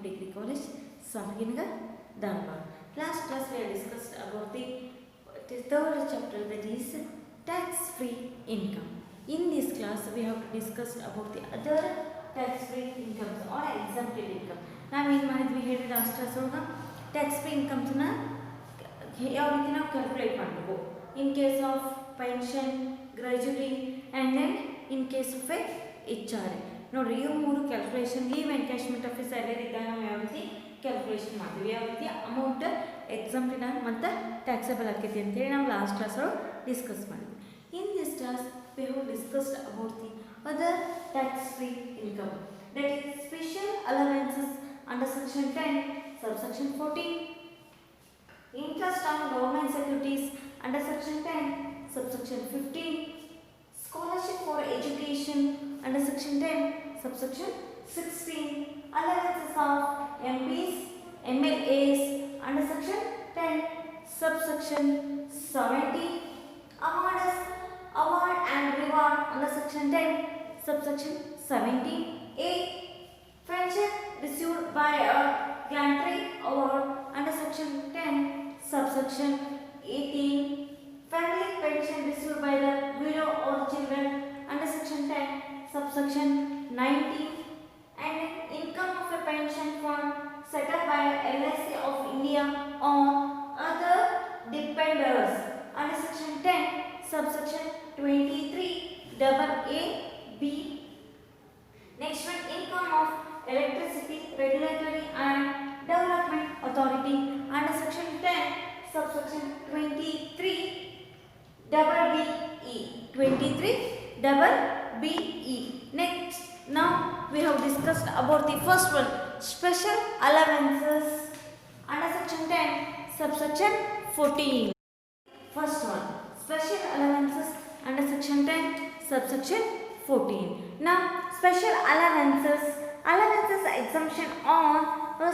Degree College, Swamiginagar, Dharwad. Last class we have discussed about the third chapter, that is tax-free income. In this class we have discussed about the other tax-free incomes or exempted income. ನಾವು ಏನು ಮಾಡಿದ್ವಿ ಹೇಳಿ last class ಒಳಗೆ tax free ಇನ್ಕಮ್ಸ್ನ ಯಾವ ರೀತಿ ನಾವು calculate ಮಾಡಬೇಕು in case of pension, gratuity and then in case of H R A. ನೋಡಿರಿ ಇವು ಮೂರು calculation leave encashment of salary ಇದ್ದಾಗ ನಾವು ಯಾವ ರೀತಿ ಕ್ಯಾಲ್ಕುಲೇಷನ್ ಮಾಡ್ತೀವಿ, ಯಾವ ರೀತಿ ಅಮೌಂಟ್ ಎಕ್ಸಾಮ್ಟಿನ ಮತ್ತು ಟ್ಯಾಕ್ಸಬಲ್ ಆಕೈತಿ ಅಂತೇಳಿ ನಾವು ಲಾಸ್ಟ್ ಕ್ಲಾಸ್ ಒಳಗೆ ಡಿಸ್ಕಸ್ ಮಾಡಿದ್ವಿ. In this class we have discussed about the other tax-free income, that is special allowances under section 10 subsection 14, interest on government securities under section 10 subsection 15, scholarship for education under section 10 subsection 16, allowances of MPs MLAs under section 10 subsection 17, award and reward under section 10 subsection 17a, pension received by a gantry award under section 10 subsection 18, family pension received by the widow or children under section 10 subsection 19, and income of a pension fund set up by LIC of India or other dependents under section 10 subsection 23 double A B. Next one, income of electricity regulatory and development authority under section 10 subsection 23 double B E. 23 double B E. Next, now we have discussed about the first one, special allowances under section 10 subsection 14. First one, special allowances under section 10 subsection 14. Now special allowances exemption on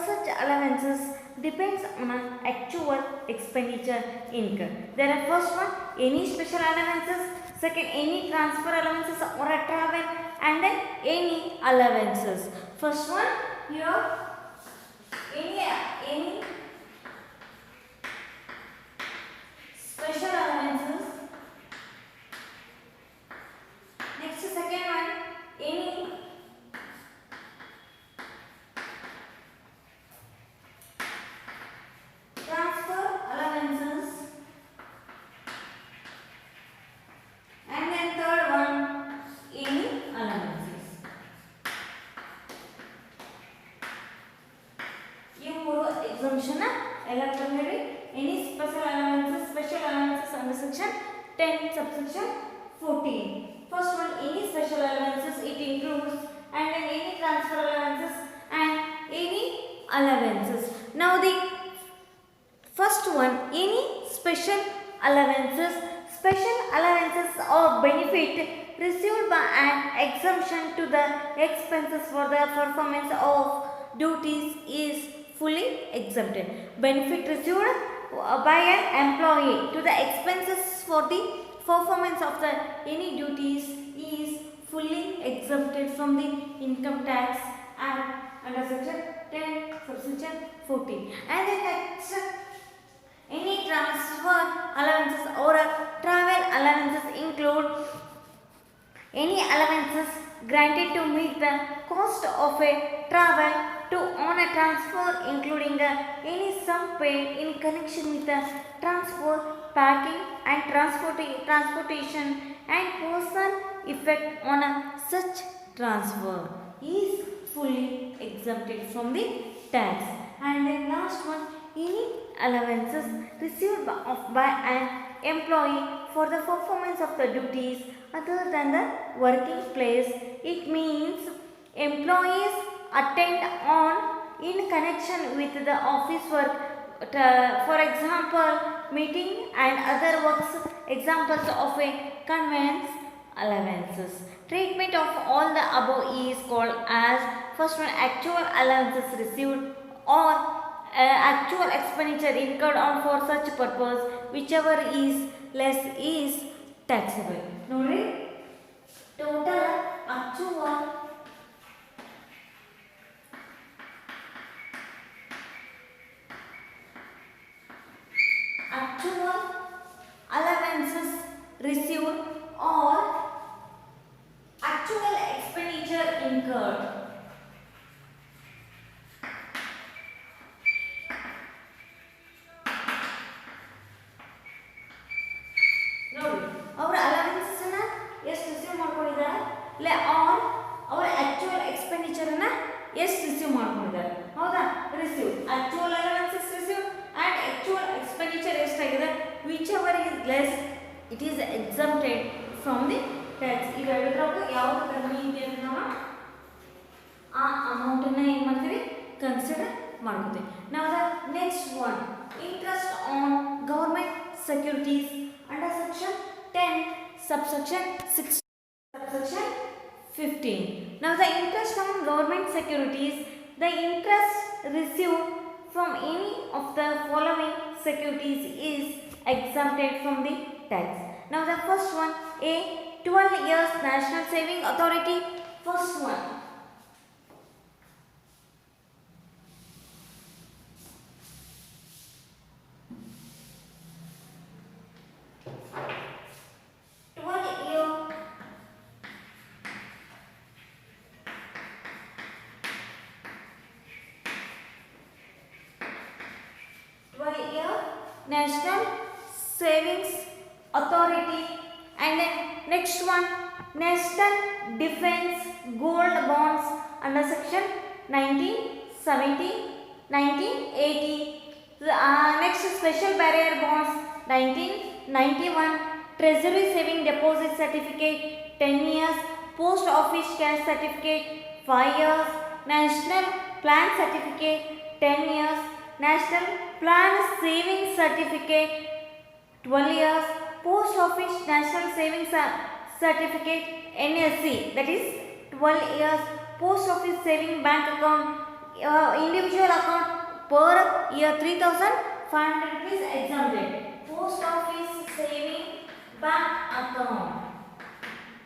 such allowances depends on an actual expenditure incurred. There are first one, any special allowances, second any transfer allowances or a travel, and then any allowances. First one here, any special allowances. Next, second one, any transfer allowances, and then third one, any allowances. You more exemption electorally, any special allowances under section 10 subsection 14. First one, any special allowances, it includes, and then any transfer allowances and any allowances. Now the first one, any special allowances or benefit received by an exemption to the expenses for the performance of duties is fully exempted. Benefit received by an employee to the expenses for the performance of the any duties is fully exempted from the income tax act under section 10 subsection 14. And then next, any transfer allowances or travel allowances include any allowances granted to meet the cost of a travel to on a transfer, including any sum paid in connection with the transfer, packing and transportation and personal effect on such transfer is fully exempted from the tax. And then last one, any allowances received by an employee for the performance of the duties other than the working place. It means employees attend on in connection with the office work, for example meeting and other works. Examples of a conveyance allowances. Treatment of all the above is called as first one, actual allowances received or actual expenditure incurred on for such purpose, whichever is less is taxable. Nodi total actual actual allowances received or actual expenditure incurred. ನೋಡಿ ಅವರ allowances ಅನ್ನ ಎಷ್ಟು receive ಮಾಡ್ಕೊಂಡಿದ್ದಾರೆ ಇಲ್ಲ R ಅವರ actual expenditure ಅನ್ನ ಎಷ್ಟು receive ಮಾಡ್ಕೊಂಡಿದ್ದಾರೆ ಹೌದಾ receive actual allowances receive and actual expenditure ಎಷ್ಟಾಗಿದೆ whichever is less it is exempted from the tax ಇವೆರಡರಾಗೂ ಯಾವುದು ಕಡಿಮೆ ಇದೆ ಅಂತ ನಾವು ಆ ಅಮೌಂಟ್ ಅನ್ನ ಏನು ಮಾಡ್ತೀವಿ ಕನ್ಸಿಡರ್ ಮಾಡ್ಕೋತೀವಿ ನಾವು the next one interest on government securities under section 10 subsection 6 subsection 15. Now the interest on government securities, the interest received from any of the following securities is exempted from the tax. Now the first one, a 12 years national saving authority. First one, National Savings Authority, and then next one National Defense Gold Bonds under section 1970 1980. Next Special Barrier Bonds 1991, Treasury Saving Deposit Certificate 10 years, Post Office Cash Certificate 5 years, National Plan Certificate 10 years, National Plan Saving Certificate 12 years, Post Office National Saving Certificate NSC, that is 12 years, Post Office Saving Bank Account, individual account per year 3,500 rupees exempted. Post Office Saving Bank Account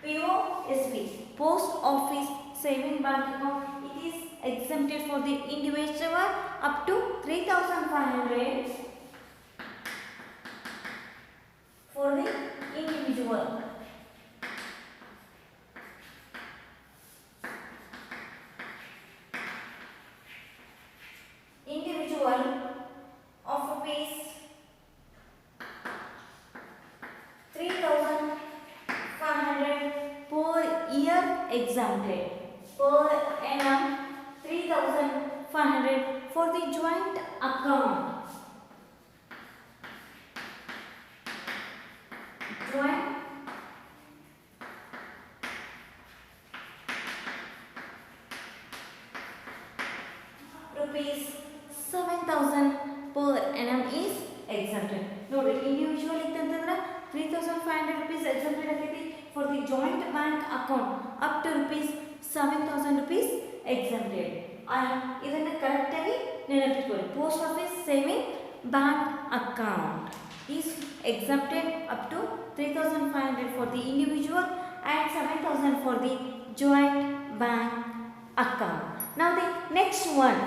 POSB, Post Office Saving Bank Account, it is exempted for the individual up to 3,500 for the individual. Individual of rupees 3,500 per year exempted. Per annum 3,500 for the joint account. Joint rupees 7,000 per annum is exempted. ನೋಡಿ individual ಇತ್ತಂತಂದ್ರೆ 3,500 rupees exempted ಆಗೈತಿ. For the joint bank account up to rupees 7,000 rupees exempted. ಇದನ್ನ correct ಆಗಿ ನೆನಪಿಟ್ಕೊಳ್ಳಿ. Post Office Saving Bank account is exempted up to 3,500 for the individual and 7,000 for the joint bank account. Now the next one,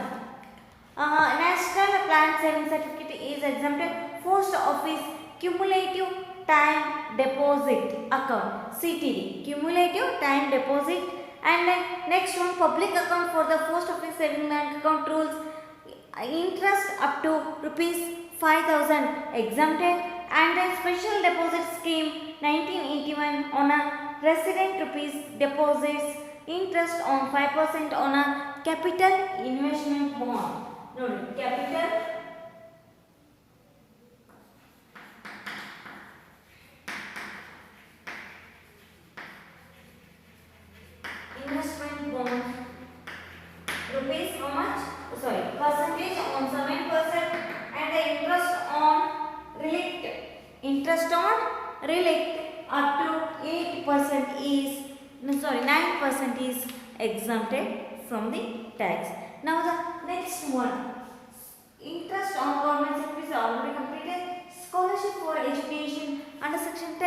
National Plan Saving Certificate is exempted. Post Office Cumulative Time Deposit Account CTD, Cumulative Time Deposit. And then next one, public account for the Post Office Saving Bank account rules, interest up to rupees 5,000 exempted. And then special deposit scheme 1981 on a resident rupees deposits, interest on 5% on a capital investment bond. ನೋಡಿ capital investment bond rupees how much? Sorry, percentage on 7% and the interest on relict up to 8% is 9% is exempted from the tax. Now the next one, interest on government securities already completed. Scholarship for education under section 10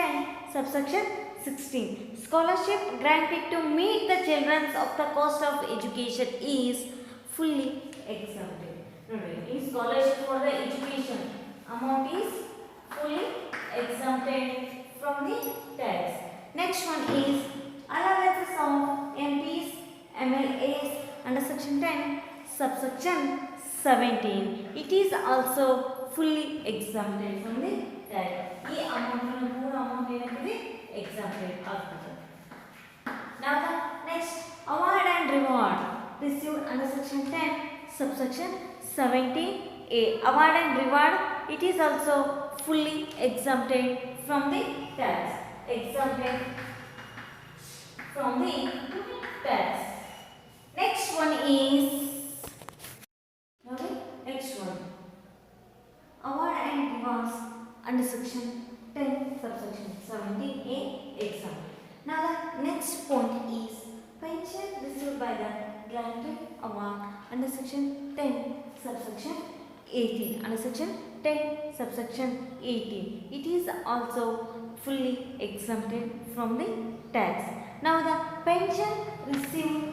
subsection 16. Scholarship granted to meet the children of the cost of education is fully exempted. In scholarship for the education amount is fully exempted from the tax. Next one is allowances of MPs, MLAs under section 10 subsection 17. It is also fully exempted from the tax. ಈ amount ಮೂರು amount ಏನಾಗ್ತದೆ exempted ಆಗ್ತದೆ. Now the next award and reward received under section 10 subsection 17A. Award and reward, it is also fully exempted from the tax. Exempted from the tax. Next one is next one award and rewards under section 10 subsection 17A exempted. Now the next point is pension received by the granted award under section 10 subsection 18. Under section 10 subsection 18, it is also fully exempted from the tax. Now the pension received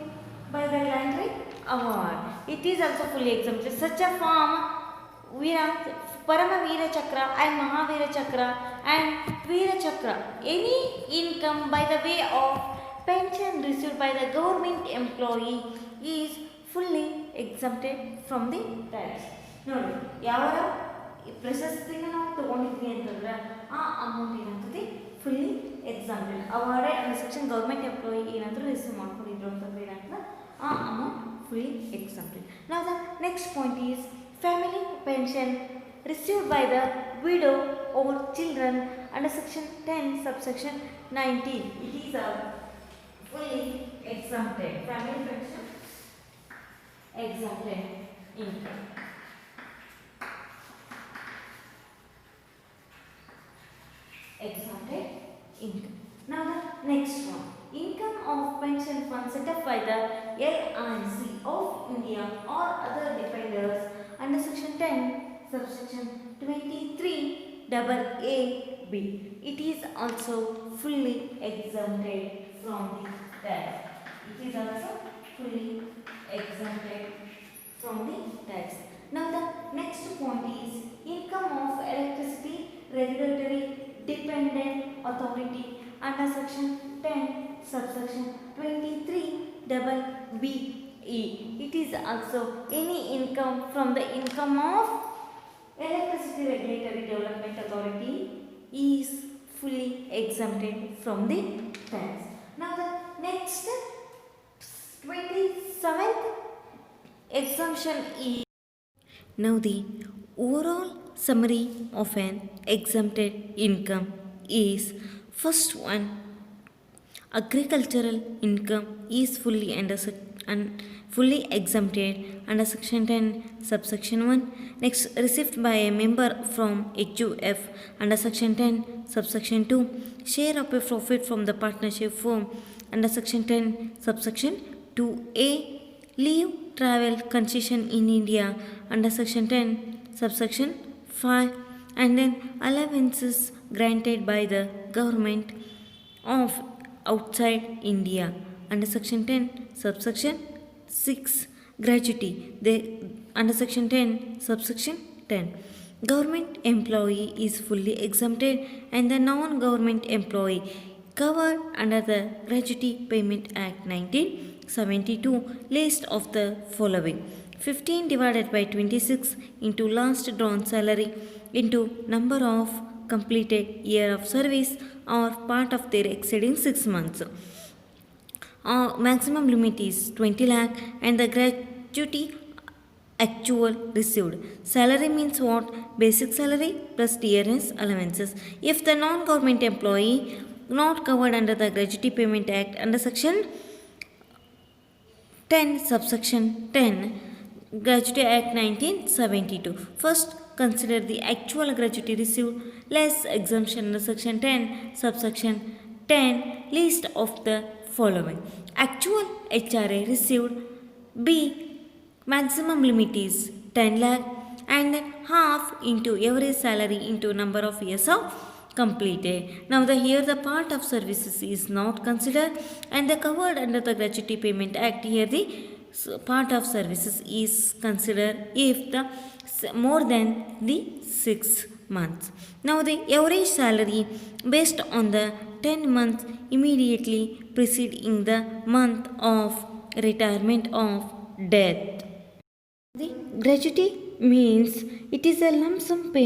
by the granted award, it is also fully exempted. Such a form Paramavira Chakra and Mahavira Chakra and Veera Chakra, any income by the way of pension received by the government employee is fully exempted from the tax. ನೋಡಿ ಯಾವಾಗ ಪ್ರಶಸ್ತಿನ ನಾವು ತಗೊಂಡಿದ್ವಿ ಅಂತಂದ್ರೆ ಆ amount ಏನಾಗ್ತದೆ fully exempted. ಅವಾರ್ಡೆ under section government employee ಏನಾದರೂ receive ಮಾಡ್ಕೊಂಡಿದ್ರು ಅಂತಂದ್ರೆ ಏನಾಗ್ತದೆ ಆ ಅಮೌಂಟ್ ಫುಲ್ಲಿ ಎಕ್ಸಾಮ್ಟೆಡ್. ನಾವು the next point is family pension received by the widow or children under section 10 subsection 19. It is a fully exempted. Family pension exempted income. Exempted income. Now the next one, income of pension fund set up by the LIC of India or other dependents under section 10 subsection 23AA(b). It is also fully exempted from the tax. It is also fully exempted from the tax. Now the next point is income of electricity regulatory dependent authority under section 10 subsection 23BE. It is also any income from the income of Electricity Regulatory Development Authority is fully exempted from the tax. Now the next 27th exemption is, now the overall summary of an exempted income is, first one, agricultural income is fully fully exempted under section 10 subsection 1. Next, received by a member from HUF under section 10 subsection 2. Share of a profit from the partnership firm under section 10 subsection 2A. Leave travel concession in India under section 10 subsection 5. And then allowances granted by the government of outside India under section 10 subsection 6. Gratuity under section 10 subsection 10. Government employee is fully exempted and the non-government employee covered under the Gratuity Payment Act 1972 list of the following: 15 divided by 26 into last drawn salary into number of completed year of service or part of their exceeding 6 months. Maximum limit is 20 lakh and the gratuity actual received. Salary means what? Basic salary plus TRS allowances. If the non-government employee not covered under the Gratuity Payment Act under section 10 subsection 10 Gratuity Act 1972. First, consider the actual gratuity received less exemption under section 10 subsection 10 list of the following: actual HRA received. B, maximum limit is 10 lakh and then half into average salary into number of years of completed. Now here the part of services is not considered and the covered under the Gratuity Payment Act. Here the part of services is considered if the more than the 6 months. Now the average salary based on the 10 months immediately preceding the month of retirement of death. The gratuity means it is a lump sum payment